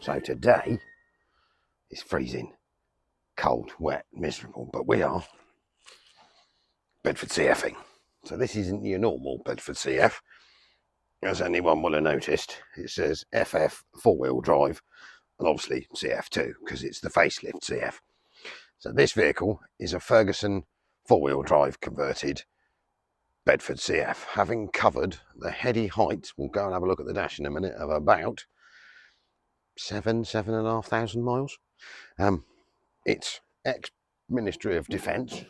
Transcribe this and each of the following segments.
So today it's freezing, cold, wet, miserable, but we are Bedford CFing. So this isn't your normal Bedford CF. As anyone will have noticed, it says FF 4-wheel drive and obviously CF2 because it's the facelift CF. So this vehicle is a Ferguson 4-wheel drive converted Bedford CF, having covered the heady heights, we'll go and have a look at the dash in a minute, of about 7,500 miles. It's ex-Ministry of Defence,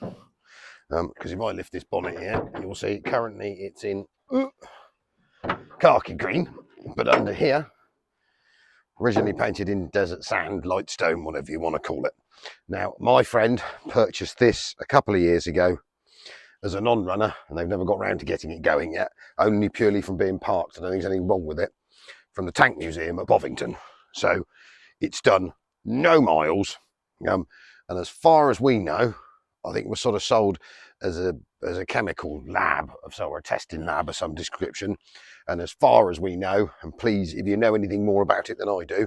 because if I lift this bonnet here, you'll see currently it's in khaki green, but under here, originally painted in desert sand, light stone, whatever you want to call it. Now, my friend purchased this a couple of years ago as a non-runner, and they've never got round to getting it going yet, only purely from being parked. I don't think there's anything wrong with it, from the Tank Museum at Bovington. So it's done no miles, and as far as we know, I think it was sort of sold as a chemical lab or a testing lab of some description. And as far as we know, and please, if you know anything more about it than I do,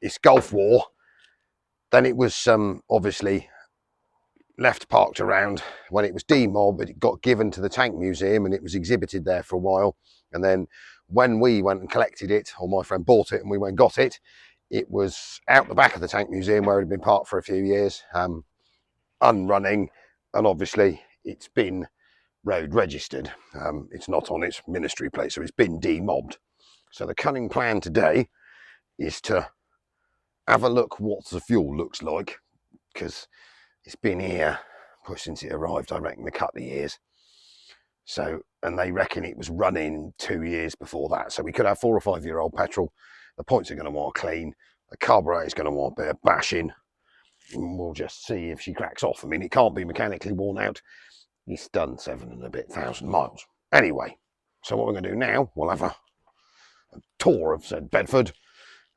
it's Gulf War. Then it was obviously left parked around when it was demobbed, but it got given to the Tank Museum and it was exhibited there for a while. And then when we went and collected it, or my friend bought it and we went and got it, it was out the back of the Tank Museum where it had been parked for a few years, unrunning, and obviously it's been road registered. It's not on its ministry plate, so it's been demobbed. So the cunning plan today is to have a look what the fuel looks like, because it's been here since it arrived, I reckon, a couple of years. So, and they reckon it was running 2 years before that. So we could have 4 or 5 year old petrol. The points are going to want clean. The carburetor is going to want a bit of bashing. And we'll just see if she cracks off. I mean, it can't be mechanically worn out. It's done 7,000 miles. Anyway, so what we're going to do now, we'll have a tour of said Bedford,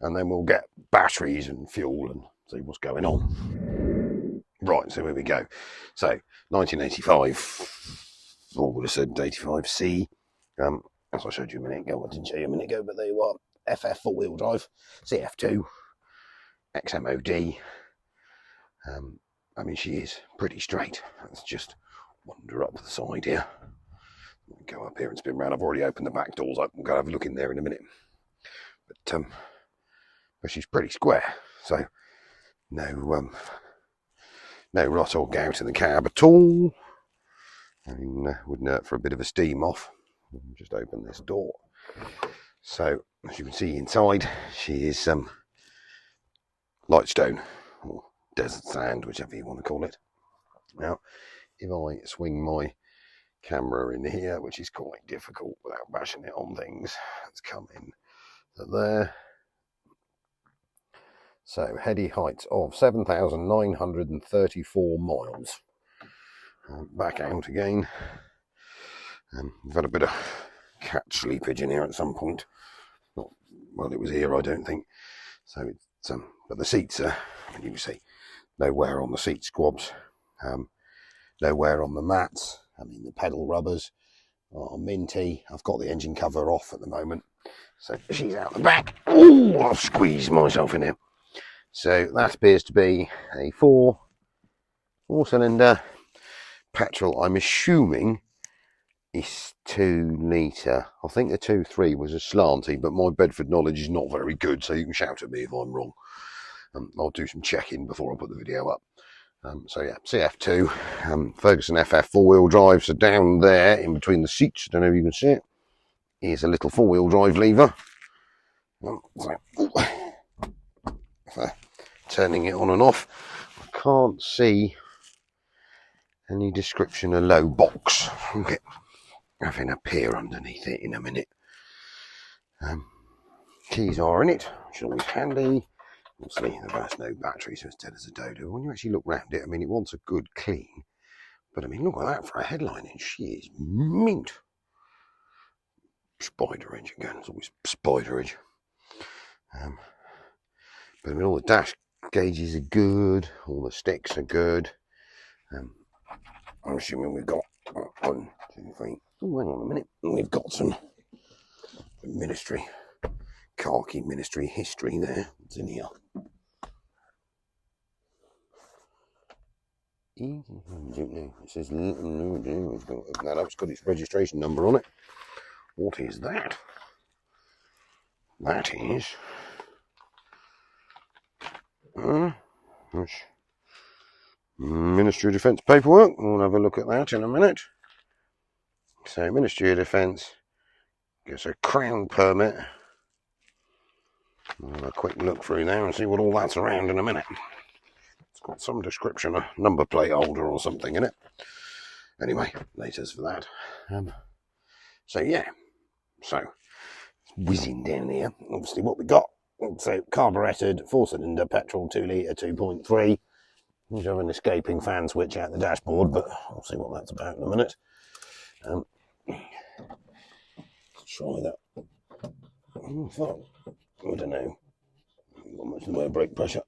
and then we'll get batteries and fuel and see what's going on. Right, so here we go. So 1985. Or would have said 85C, as I showed you a minute ago. I didn't show you a minute ago, but there you are. FF 4-wheel drive, CF2, XMOD. I mean, she is pretty straight. Let's just wander up the side here. Go up here and spin round. I've already opened the back doors up. I'm going to have a look in there in a minute. But she's pretty square, so no rot or gout in the cab at all. I mean, wouldn't hurt for a bit of a steam off. Just open this door. So, as you can see inside, she is light stone, or desert sand, whichever you want to call it. Now, if I swing my camera in here, which is quite difficult without bashing it on things, let's come in to there. So, heady heights of 7,934 miles. Back out again. We've had a bit of cat sleepage in here at some point. Not, well, it was here, I don't think. So it's but the seats are, you can see, no wear on the seat squabs, no wear on the mats. I mean, the pedal rubbers are minty. I've got the engine cover off at the moment, so she's out the back. Oh, I've squeezed myself in here. So that appears to be a four-cylinder petrol. I'm assuming it's 2 litre. I think the 2.3 was a slanty, but my Bedford knowledge is not very good, so you can shout at me if I'm wrong. I'll do some checking before I put the video up. So yeah, CF2, Ferguson FF 4-wheel drive. So down there in between the seats, I don't know if you can see it, is a little 4-wheel drive lever. So turning it on and off. I can't see any description of low box. I'll get having a peer underneath it in a minute. Keys are in it, which is always handy. Obviously, there's no battery, so it's dead as a dodo. When you actually look round it, I mean, it wants a good clean. But I mean, look at that for a headlining. She is mint. Spider edge again. It's always spider edge. But I mean, all the dash gauges are good. All the sticks are good. I'm assuming we've got 1, 2, 3. Oh, hang on a minute. We've got some ministry, khaki ministry history there. What's in here? It says, it's got, open that up. It's got its registration number on it. What is that? That is Ministry of Defence paperwork. We'll have a look at that in a minute. So, Ministry of Defence gets a Crown permit. We'll have a quick look through there and see what all that's around in a minute. It's got some description, a number plate holder or something in it. Anyway, laters for that. So yeah, so whizzing down here. Obviously, what we got. So carburetted 4-cylinder petrol 2 litre 2.3. We have an escaping fan switch out the dashboard, but I'll see what that's about in a minute. Let's try that. I don't know. Not much in the way of brake pressure.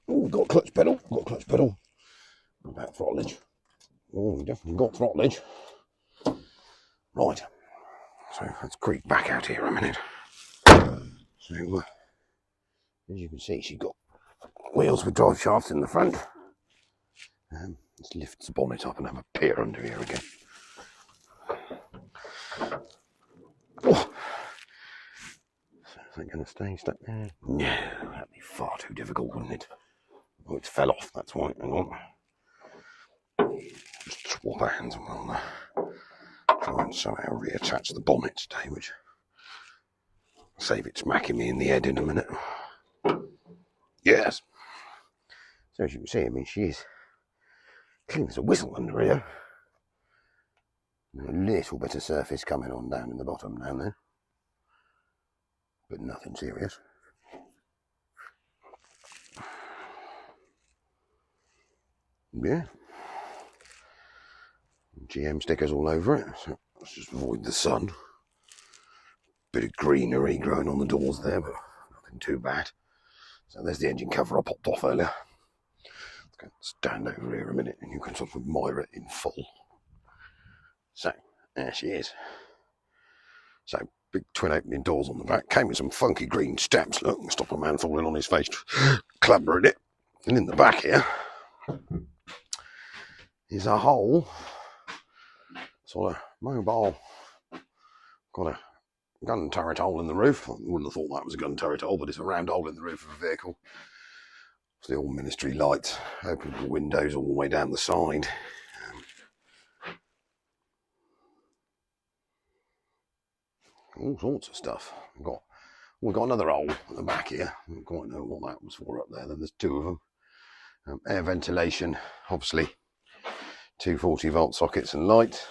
Oh, we've got a clutch pedal. What about throttlage? Oh, we definitely got throttlage. Right. So let's creep back out here a minute. So, as you can see, she's got wheels with drive shafts in the front. Let's lift the bonnet up and have a peer under here again. Oh. Is that going to stay stuck there? No, that'd be far too difficult, wouldn't it? Oh, it fell off, that's why. Hang on. Just swap hands and we'll try and somehow reattach the bonnet today, which will save it smacking me in the head in a minute. Yes. So as you can see, I mean, she is clean as a whistle under here. A little bit of surface coming on down in the bottom down there. But nothing serious. Yeah. GM stickers all over it, so let's just avoid the sun. Bit of greenery growing on the doors there, but nothing too bad. So there's the engine cover I popped off earlier. Let's go stand over here a minute and you can sort of admire it in full. So, there she is. So, big twin opening doors on the back. Came with some funky green stamps. Look, stop a man falling on his face, clambering it. And in the back here is a whole sort of mobile, got a gun turret hole in the roof. I wouldn't have thought that was a gun turret hole, but it's a round hole in the roof of a vehicle. It's the all ministry lights, openable windows all the way down the side. All sorts of stuff. We've got another hole at the back here. I don't quite know what that was for up there. Then there's two of them. Air ventilation, obviously. 240 volt sockets and light.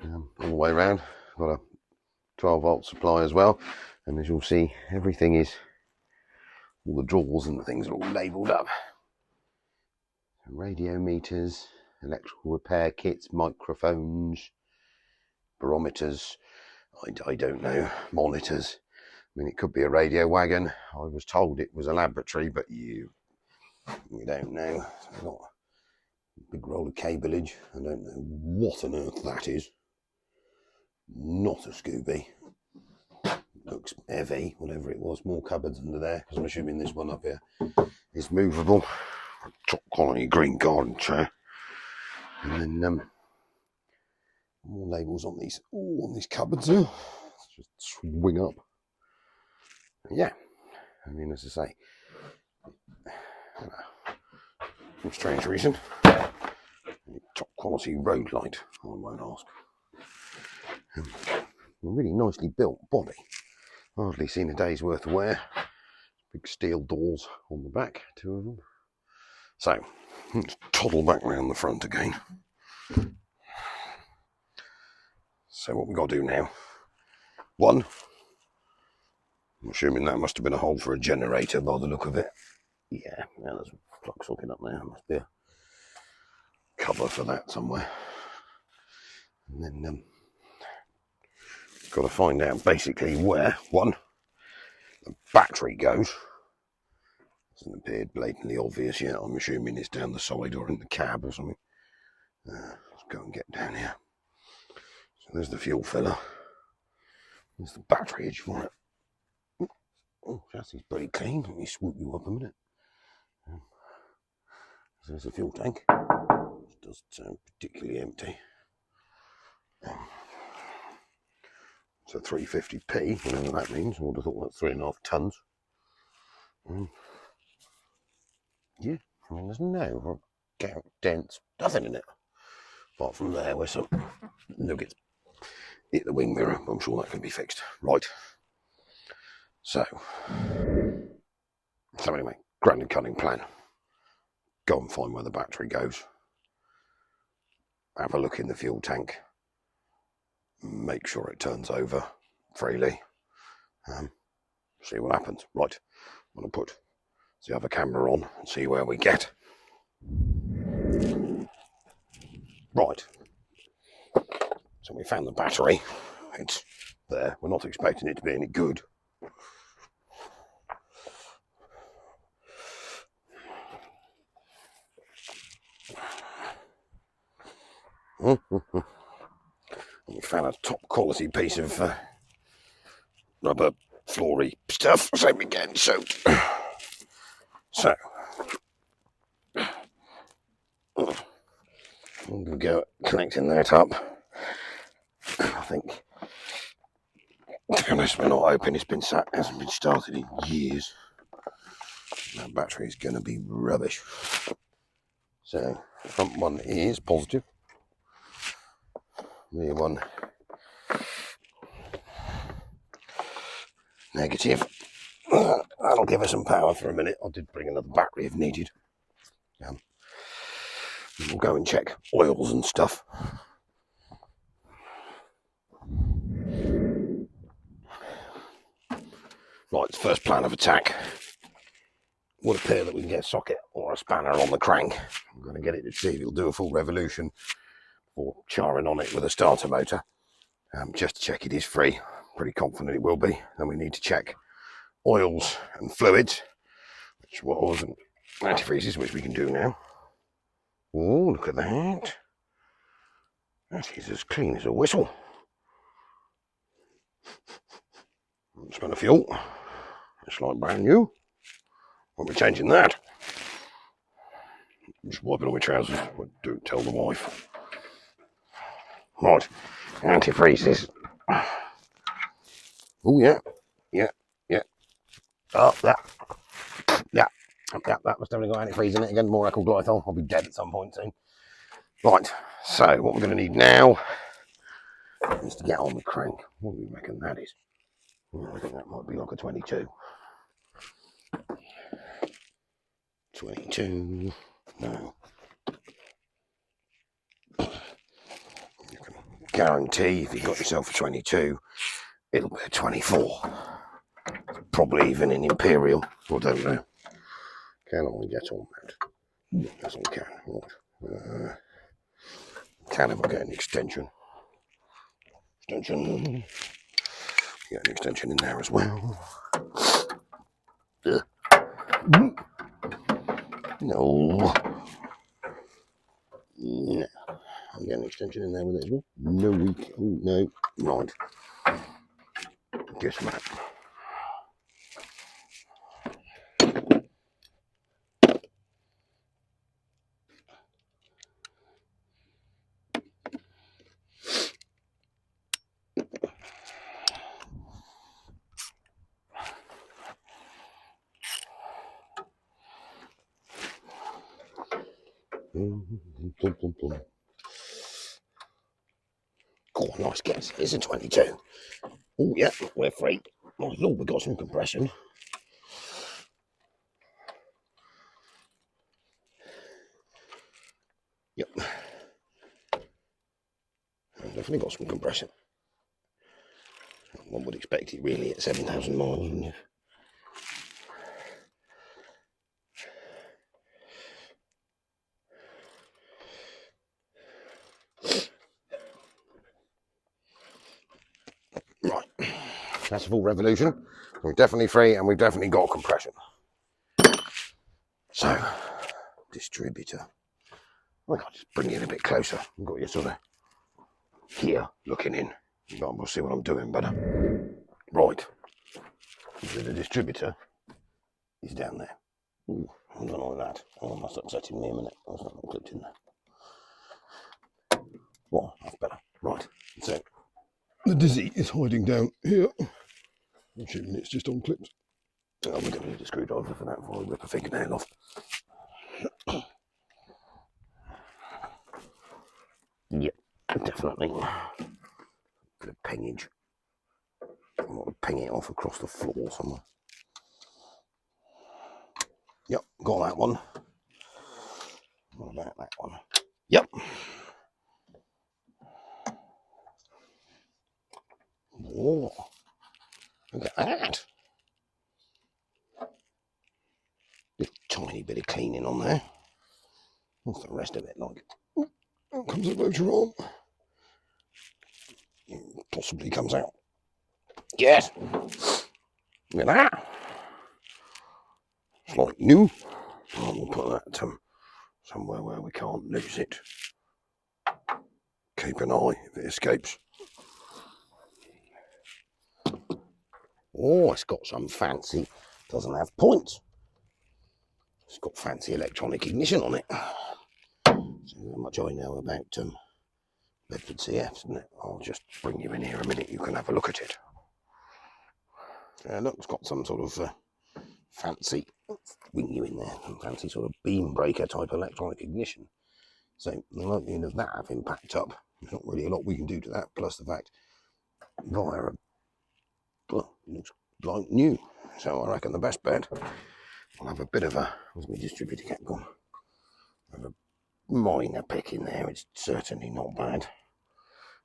All the way around. Got a 12 volt supply as well. And as you'll see, everything is, all the drawers and the things are all labelled up. Radio meters, electrical repair kits, microphones, barometers. I don't know, monitors. I mean, it could be a radio wagon. I was told it was a laboratory, but we don't know. It's got a big roll of cableage. I don't know what on earth that is. Not a Scooby. Looks heavy, whatever it was. More cupboards under there, because I'm assuming this one up here is movable. Top quality green garden chair. And then more labels on these cupboards here. Let's just swing up. Yeah, I mean, as I say, some strange reason. Top quality road light, I won't ask. A really nicely built body. Hardly seen a day's worth of wear. Big steel doors on the back, 2 of them. So, let's toddle back round the front again. So what we've got to do now, one, I'm assuming that must have been a hole for a generator by the look of it. Yeah, now there's a plug socket up there, must be a cover for that somewhere. And then got to find out basically where, one, the battery goes. Hasn't appeared blatantly obvious yet. I'm assuming it's down the side or in the cab or something. Let's go and get down here. So there's the fuel filler. There's the battery for it. Oh, chassis pretty clean. Let me swoop you up a minute. So there's the fuel tank. It doesn't sound particularly empty. It's a 350p, whatever that means. I would have thought that's 3.5 tons. Yeah, I mean, there's no gout, dents, nothing in it. Apart from there where some nuggets hit the wing mirror. I'm sure that can be fixed. Right. So anyway, grounded cutting plan. Go and find where the battery goes. Have a look in the fuel tank. Make sure it turns over freely. See what happens. Right. I'm going to put the other camera on and see where we get. Right. So we found the battery. It's there. We're not expecting it to be any good. We found a top quality piece of rubber floory stuff. Same again. So we'll go connecting that up. I think, to be honest, we're not hoping it's been sat, hasn't been started in years. That battery is going to be rubbish. So the front one is positive. Rear one negative. That'll give us some power for a minute. I did bring another battery if needed. We'll go and check oils and stuff. Right, it's first plan of attack. Would appear that we can get a socket or a spanner on the crank. I'm going to get it to see if it'll do a full revolution or charring on it with a starter motor. Just to check it is free. Pretty confident it will be. Then we need to check oils and fluids, which was antifreezes, which we can do now. Oh, look at that. That is as clean as a whistle. Smell of fuel. It's like brand new. Won't be changing that. Just wiping on my trousers. Don't tell the wife. Right, antifreezes. Oh yeah. Oh, that must definitely got antifreeze in it again. More ethyl glycol. I'll be dead at some point soon. Right, so what we're going to need now is to get on the crank. What do you reckon that is? I think that might be like a 22. 22. No. You can guarantee if you got yourself a 22, it'll be a 24. Probably even an Imperial. I don't know. Can I get on that? Yes, I can. Right. Can I get an extension? Get an extension in there as well. No. I'll get an extension in there with it as well. No, no. Right. Guess what? Oh, nice guess. It's a 22. Oh, yeah, we're free. My lord, we got some compression. Yep. Definitely got some compression. One would expect it really at 7,000 miles, wouldn't you? Right, that's a full revolution. We're definitely free and we've definitely got compression. So, distributor. I can't just bring it a bit closer. I've got you sort of here looking in. We'll see what I'm doing better. Right, so the distributor is down there. Ooh, I don't like that. Oh, that's upsetting me a minute. That's not clipped in there. Well, that's better. Right, so the dizzy is hiding down here. I'm assuming it's just unclipped. Oh, we're going to need a screwdriver for that before I rip a fingernail off. Yep, definitely. Bit of pingage. I want to ping it off across the floor somewhere. Yep, got that one. What about that one? Yep. Oh, look at that. Just a tiny bit of cleaning on there. What's the rest of it like? Out comes the rotor arm. Possibly comes out. Yes. Look at that. It's like new. Oh, we'll put that somewhere where we can't lose it. Keep an eye if it escapes. Oh, it's got some fancy. Doesn't have points. It's got fancy electronic ignition on it. So how much I know about Bedford CF, isn't it? I'll just bring you in here a minute. You can have a look at it. Look, it's got some sort of fancy, bring you in there, some fancy sort of beam breaker type electronic ignition. So the likelihood of that having packed up, there's not really a lot we can do to that. Plus the fact, via a, well, it looks like new. So I reckon the best bet, I'll have a bit of a, where's my distributor cap gone? Have a minor pick in there. It's certainly not bad.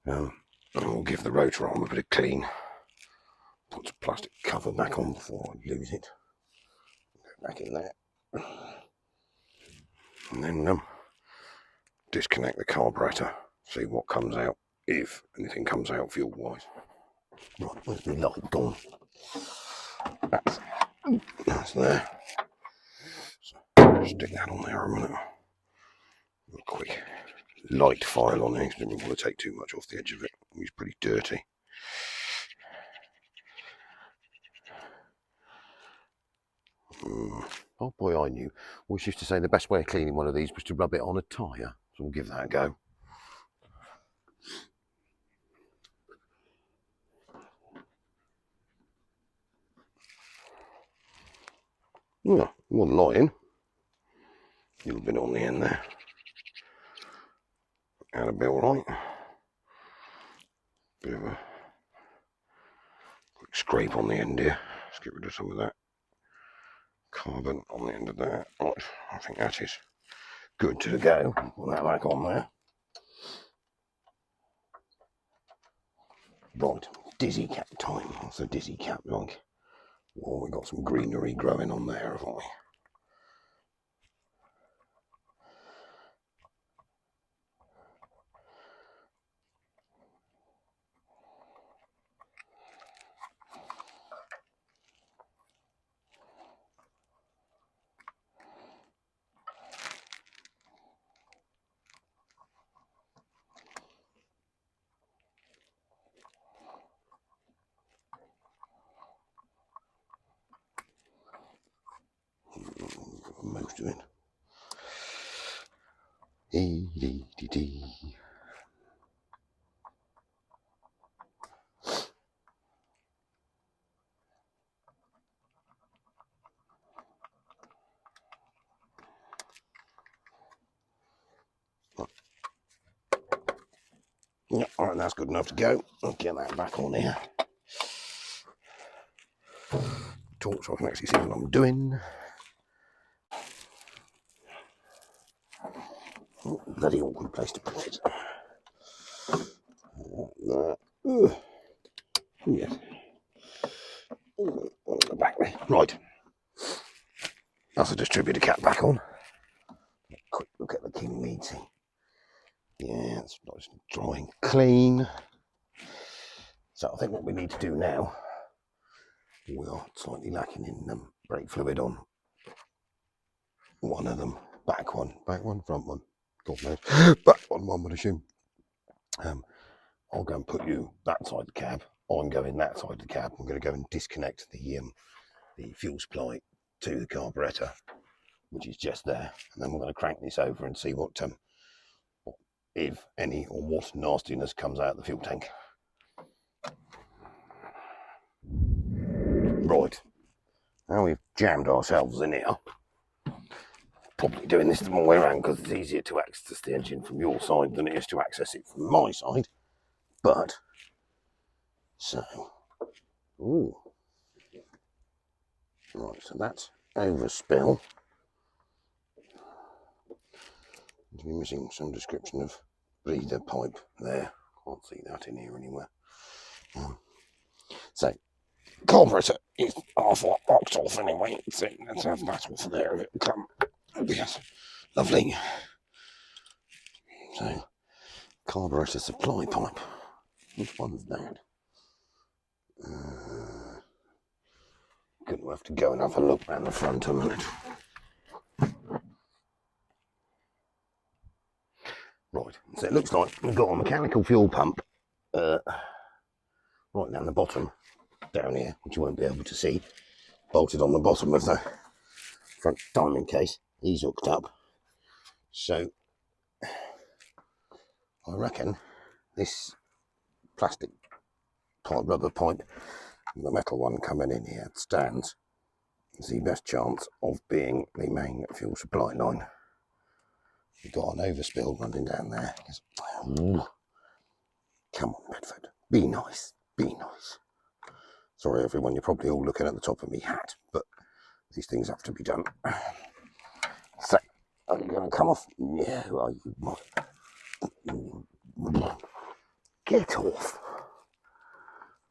And we'll give the rotor arm a bit of clean. Put some plastic cover back on before I lose it. Go back in there. And then disconnect the carburetor. See what comes out, if anything comes out fuel-wise. Right, where's my light gone? That's there. So stick that on there a minute. A quick light file on there, because I don't want to take too much off the edge of it. It's pretty dirty. Oh boy, I knew. We used to say the best way of cleaning one of these was to rub it on a tyre. So we'll give that a go. Yeah, wasn't lying. A little bit on the end there. That'll be alright. Bit of a quick scrape on the end here. Let's get rid of some of that carbon on the end of that. Right, I think that is good to go. Put that back on there. Right, dizzy cap time. What's the dizzy cap like? Oh, we've got some greenery growing on there, haven't we? Most of it. E-D-D-D. Yep, all right, that's good enough to go. I'll get that back on here. Talk so I can actually see what I'm doing. Oh, bloody awkward place to put it. Yes. On the back there. Right. That's a distributor cap back on. Quick look at the king meeting. Yeah, it's nice and dry and clean. So I think what we need to do now, we are slightly lacking in brake fluid on one of them. Back one, front one. God knows. Back one would assume. I'll go and put you that side of the cab. I'm going that side of the cab. I'm going to go and disconnect the fuel supply to the carburettor, which is just there, and then we're going to crank this over and see what if any, or what nastiness comes out of the fuel tank. Right, now we've jammed ourselves in here. Probably doing this the wrong way around because it's easier to access the engine from your side than it is to access it from my side. But, so, ooh. Right, so that's overspill. We're missing some description of breather pipe there. Can't see that in here anywhere. So, carburetor is half locked off anyway. So let's have that off there if it will come. Yes, lovely. So, carburetor supply pipe. Which one's that? Gonna have to go and have a look around the front a minute. Right, so it looks like we've got a mechanical fuel pump right down the bottom, down here, which you won't be able to see, bolted on the bottom of the front timing case. He's hooked up. So I reckon this plastic pipe, rubber pipe, the metal one coming in here stands is the best chance of being the main fuel supply line. You've got an overspill running down there. Come on, Bedford, be nice, be nice. Sorry everyone, you're probably all looking at the top of me hat, but these things have to be done. So, are you going to come off? Yeah, well, you might. Get off.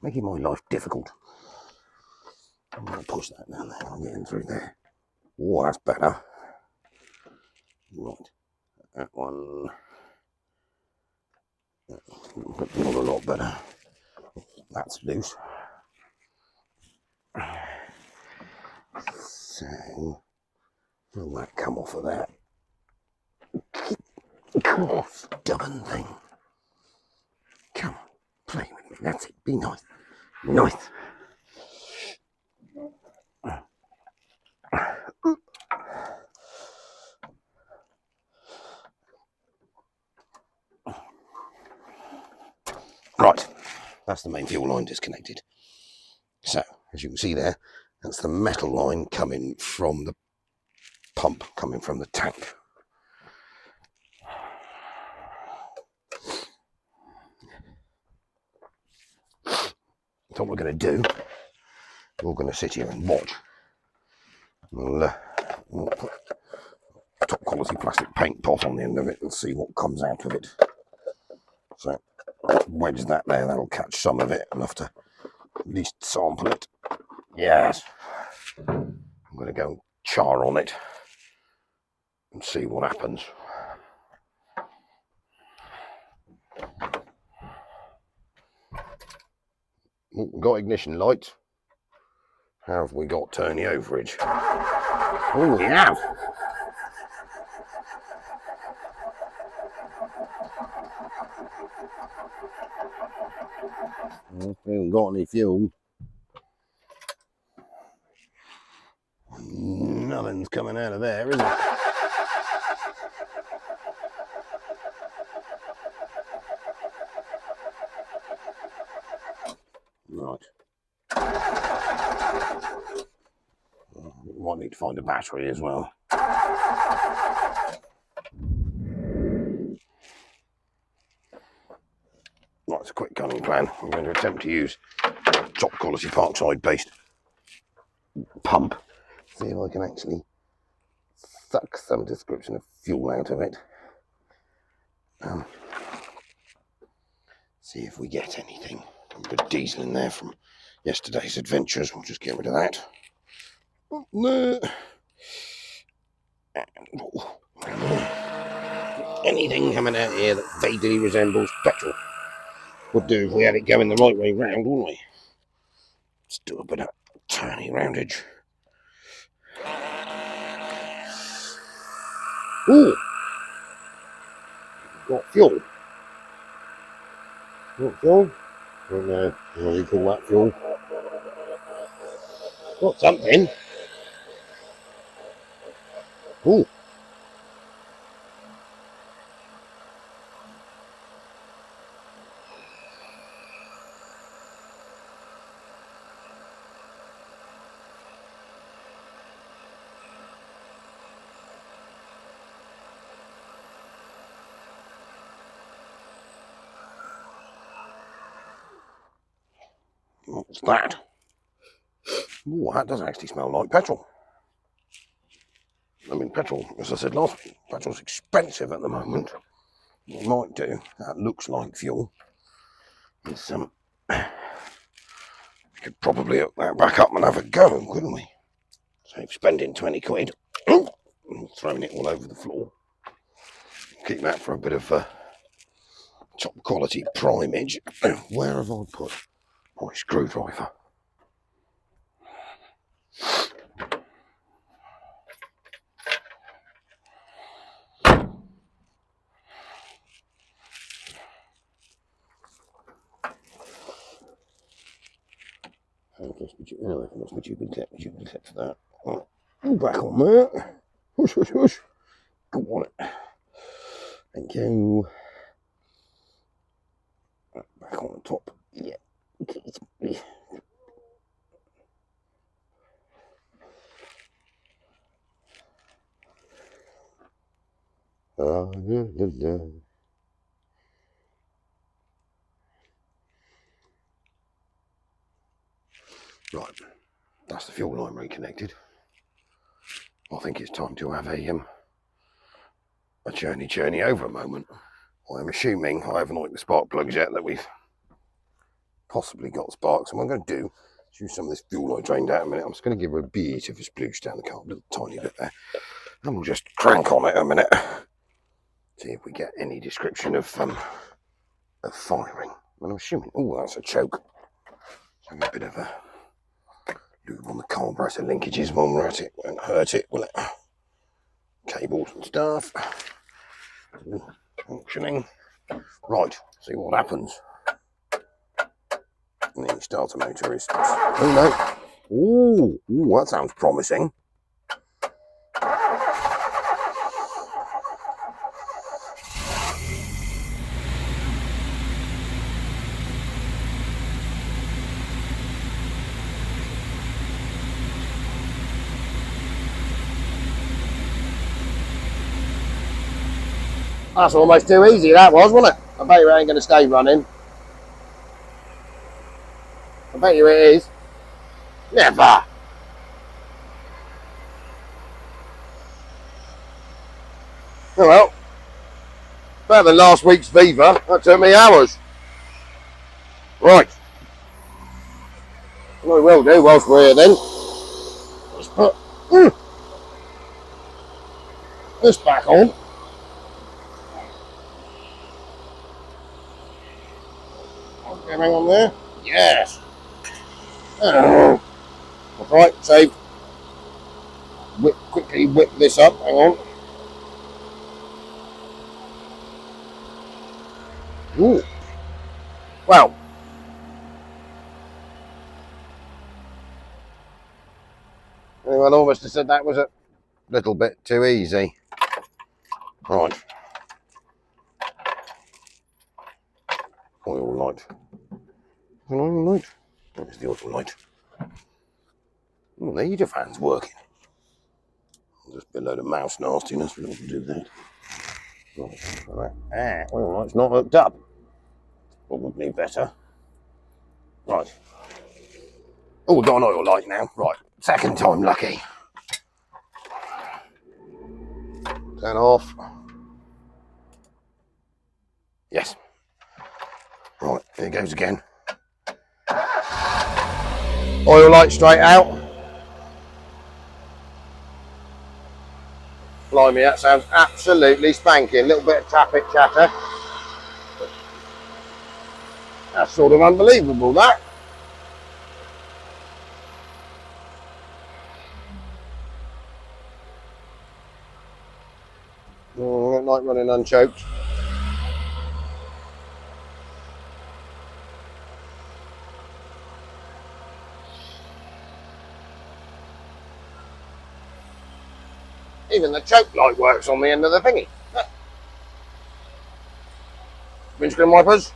Making my life difficult. I'm going to push that down there. I'm getting through there. Oh, that's better. Right. That one. Not a lot better. That's loose. So, will that come off of that? Come on, stubborn thing. Come on, play with me. That's it. Be nice. Nice. Right, that's the main fuel line disconnected. So, as you can see there, that's the metal line coming from the pump, coming from the tank. So what we're going to do, we're going to sit here and watch. We'll put top quality plastic paint pot on the end of it and see what comes out of it. So, wedge that there, that'll catch some of it, enough to at least sample it. Yes. I'm going to go char on it and see what happens. We've got ignition lights. How have we got turny overage? Oh, we have. We haven't got any fuel. Nothing's coming out of there, is it? Right. Might need to find a battery as well. cunning plan. I'm going to attempt to use top quality Parkside based pump. See if I can actually suck some description of fuel out of it. See if we get anything. A bit of diesel in there from yesterday's adventures. We'll just get rid of that. Anything coming out here that vaguely resembles petrol would do if we had it going the right way round, wouldn't we? Let's do a bit of turny roundage. Ooh! Got fuel. Got fuel? I don't know what you call that fuel. Got something. Ooh. What's that? Ooh, that does actually smell like petrol. I mean, petrol, as I said last week, petrol's expensive at the moment. What we might do, that looks like fuel, is we could probably hook that back up and have a go, couldn't we? Save spending 20 quid, and throwing it all over the floor. Keep that for a bit of top quality primage. Where have I put my screwdriver? Anyway, that's what you've been kept for that. Right. Back on there. Hush, hush, hush. Go on it. Thank you. Back on the top. Yeah. Right, that's the fuel line reconnected. I think it's time to have a journey over a moment. I'm assuming I haven't the spark plugs yet, that we've possibly got sparks. And what I'm going to do is use some of this fuel I drained out a minute. I'm just going to give her a bit of a sploosh down the car, a little tiny bit there. And we'll just crank on it a minute. See if we get any description of firing. And I'm assuming, oh, that's a choke. So a bit of a lube on the carburetor linkages while we're at it. Won't hurt it, will it? Cables and stuff. Functioning. Right, see what happens. And the starter motor is... Oh no. Ooh, that sounds promising. That's almost too easy, that was, wasn't it? I bet you it ain't going to stay running. I bet you it is. Never! Oh well. Better than last week's Viva. That took me hours. Right. What we will do whilst we're here then, let's put this back on. Hang on there. Yes. Oh. Right, so quickly whip this up. Hang on. Ooh. Well. Anyone almost have said that was a little bit too easy. Right. Oil light. Oil light. There's the oil light. Oh, the heater fan's working. Just a load of mouse nastiness. We don't do that. Right, oil light's not hooked up. But would need better. Right. Oh, we've got an oil light now. Right. Second time lucky. Turn off. Yes. Right, here goes again. Oil light straight out. Blimey, that sounds absolutely spanking. A little bit of tappet chatter. That's sort of unbelievable, that. Oh, like running unchoked. Even the choke light works on the end of the thingy. Windscreen wipers.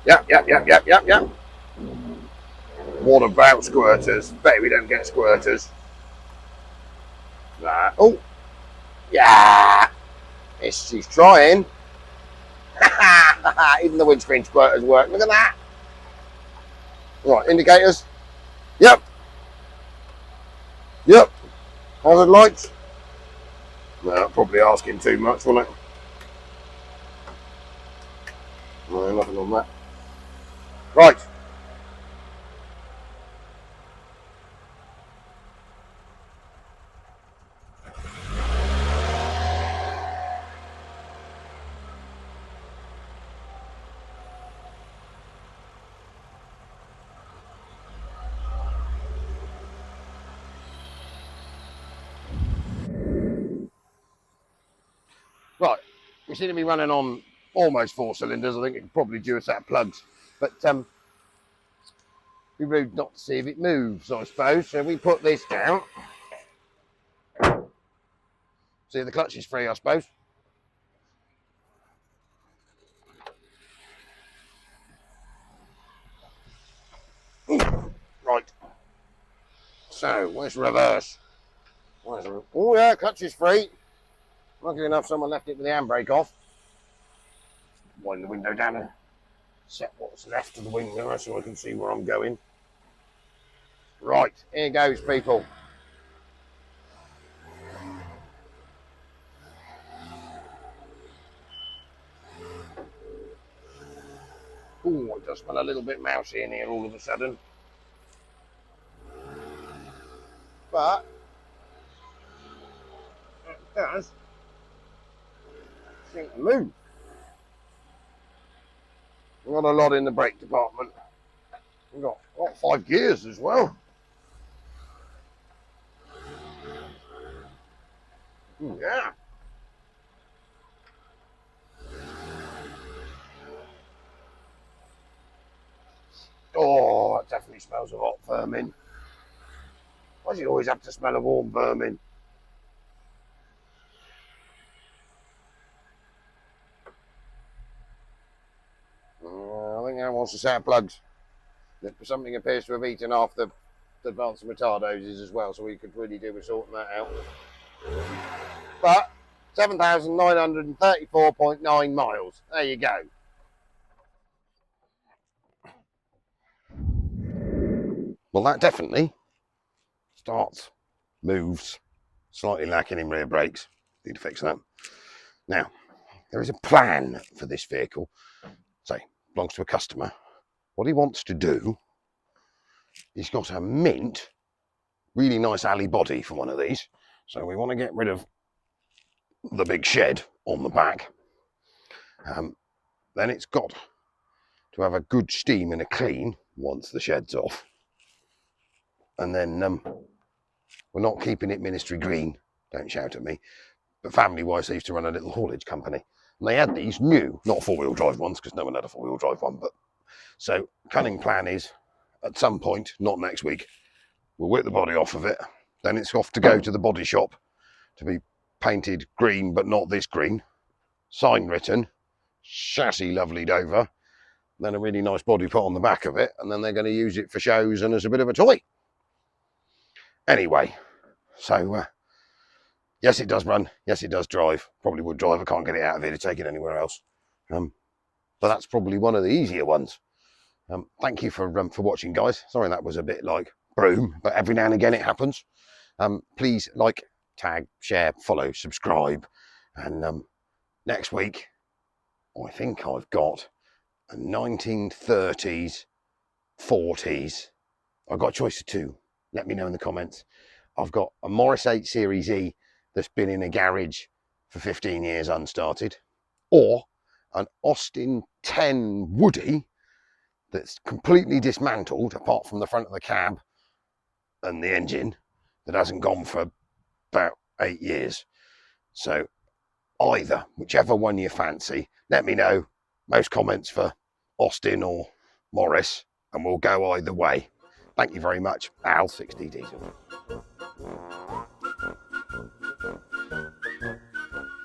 Yep. What about squirters? Bet we don't get squirters. Nah. Oh, yeah. She's trying. Even the windscreen squirters work. Look at that. Right, indicators. Yep. Hazard lights. No, probably asking too much, wasn't it? No, nothing on that. Right. Right. We seem to be running on almost 4 cylinders. I think it could probably do a set of plugs. But be rude not to see if it moves, I suppose. So we put this down. See if the clutch is free, I suppose. Right. So, where's reverse? Oh yeah, clutch is free. Luckily enough, someone left it with the handbrake off. Wind the window down and set what's left of the window so I can see where I'm going. Right, here goes, people. Oh, it does smell a little bit mousy in here all of a sudden. But it does seem to move. We've got a lot in the brake department. We've got 5 gears as well. Yeah. Oh, it definitely smells of hot vermin. Why does it always have to smell of warm vermin? I think that wants a set of plugs. Something appears to have eaten off the advanced retard hoses as well, so we could really do with sorting that out. But 7,934.9 miles. There you go. Well, that definitely starts, moves, slightly lacking in rear brakes. Need to fix that. Now, there is a plan for this vehicle. Say, belongs to a customer. What he wants to do, he's got a mint, really nice alley body for one of these. So we want to get rid of the big shed on the back. Then it's got to have a good steam and a clean once the shed's off. And then we're not keeping it ministry green, don't shout at me, but family-wise they used to run a little haulage company. And they had these new, not 4-wheel drive ones, because no one had a 4-wheel drive one, but so cunning plan is, at some point, not next week, we'll whip the body off of it, then it's off to go to the body shop to be painted green, but not this green, sign written, chassis lovelied over, then a really nice body put on the back of it, and then they're going to use it for shows and as a bit of a toy. Anyway, so yes, it does run. Yes, it does drive. Probably would drive. I can't get it out of here to take it anywhere else. but that's probably one of the easier ones. Thank you for watching, guys. Sorry that was a bit like broom, but every now and again it happens. Please like, tag, share, follow, subscribe, and next week I think I've got a 1930s, 40s. I've got a choice of two. Let me know in the comments. I've got a Morris 8 Series E that's been in a garage for 15 years unstarted, or an Austin 10 Woody that's completely dismantled apart from the front of the cab and the engine, that hasn't gone for about 8 years. So either, whichever one you fancy, let me know. Most comments for Austin or Morris, and we'll go either way. Thank you very much. Al 6D Diesel.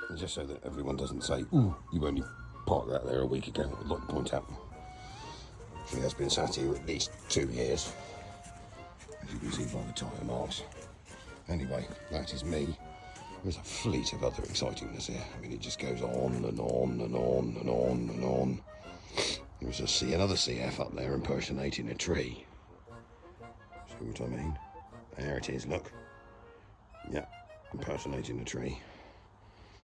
And just so that everyone doesn't say, ooh, you only parked that there a week ago, I'd like to point out she has been sat here at least 2 years, as you can see by the tyre marks. Anyway, that is me. There's a fleet of other excitingness here. I mean, it just goes on and on and on and on and on. There's another CF up there impersonating a tree. See what I mean? There it is, look. Yeah, impersonating a tree.